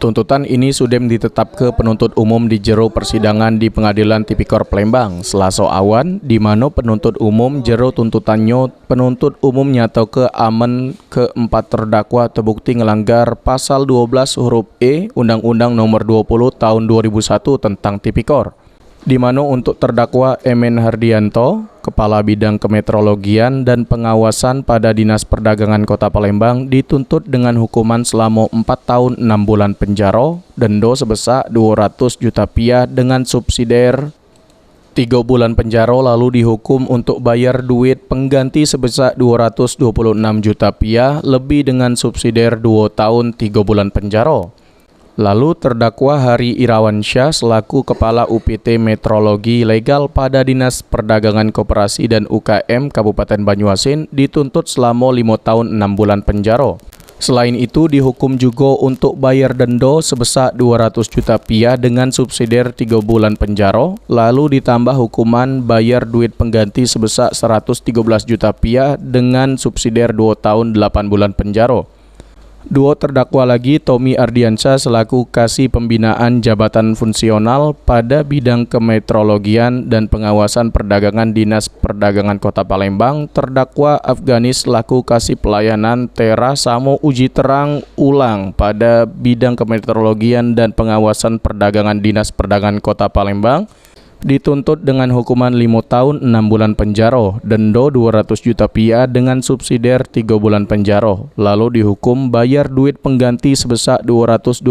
Tuntutan ini sudah ditetapkan penuntut umum di jero persidangan di Pengadilan Tipikor Palembang Selasa awan, di mana penuntut umum jero tuntutannya penuntut umum nyata ke amen keempat terdakwa terbukti ngelanggar pasal 12 huruf E Undang-Undang Nomor 20 Tahun 2001 tentang Tipikor. Di mana untuk terdakwa Emen Hardianto, Kepala Bidang Kemeteorologian dan Pengawasan pada Dinas Perdagangan Kota Palembang dituntut dengan hukuman selama 4 tahun 6 bulan penjara, denda sebesar 200 juta rupiah dengan subsidiar 3 bulan penjara, lalu dihukum untuk bayar duit pengganti sebesar 226 juta rupiah lebih dengan subsidiar 2 tahun 3 bulan penjara. Lalu terdakwa Hari Irawan Syah selaku Kepala UPT Meteorologi Legal pada Dinas Perdagangan Koperasi dan UKM Kabupaten Banyuasin dituntut selama 5 tahun 6 bulan penjara. Selain itu dihukum juga untuk bayar denda sebesar 200 juta rupiah dengan subsidiar 3 bulan penjara, lalu ditambah hukuman bayar duit pengganti sebesar 113 juta rupiah dengan subsidiar 2 tahun 8 bulan penjara. Dua terdakwa lagi, Tommy Ardiansyah selaku Kasih Pembinaan Jabatan Fungsional pada Bidang Kemeteorologian dan Pengawasan Perdagangan Dinas Perdagangan Kota Palembang, terdakwa Afganis selaku Kasih Pelayanan Tera Samo Uji Terang Ulang pada Bidang Kemeteorologian dan Pengawasan Perdagangan Dinas Perdagangan Kota Palembang, dituntut dengan hukuman 5 tahun 6 bulan penjara, denda 200 juta rupiah dengan subsidiar 3 bulan penjara, lalu dihukum bayar duit pengganti sebesar 226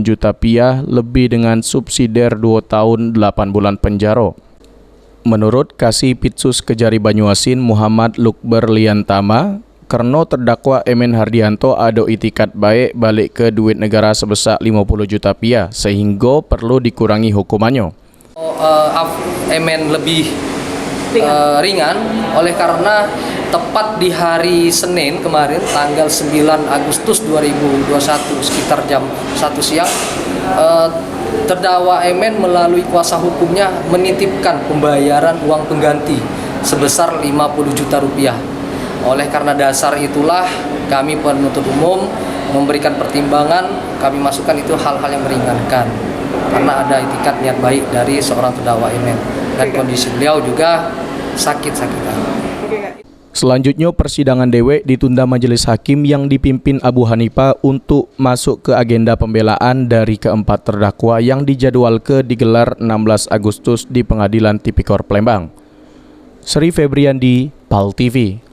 juta rupiah lebih dengan subsidiar 2 tahun 8 bulan penjara. Menurut Kasih Pitsus Kejari Banyuasin Muhammad Lukber Liantama, karena terdakwa Emen Hardianto ada itikat baik balik ke duit negara sebesar 50 juta rupiah, sehingga perlu dikurangi hukumannya. Emen lebih ringan oleh karena tepat di hari Senin kemarin tanggal 9 Agustus 2021 sekitar jam 1 siang terdakwa Emen melalui kuasa hukumnya menitipkan pembayaran uang pengganti sebesar 50 juta rupiah. Oleh karena dasar itulah kami penuntut umum memberikan pertimbangan, kami masukkan itu hal-hal yang meringankan karena ada itikat niat baik dari seorang terdakwa Emen dan kondisi beliau juga sakit-sakitan. Selanjutnya persidangan dewek ditunda majelis hakim yang dipimpin Abu Hanifah untuk masuk ke agenda pembelaan dari keempat terdakwa yang dijadwalkan digelar 16 Agustus di Pengadilan Tipikor Palembang. Sri Febriandi, PAL TV.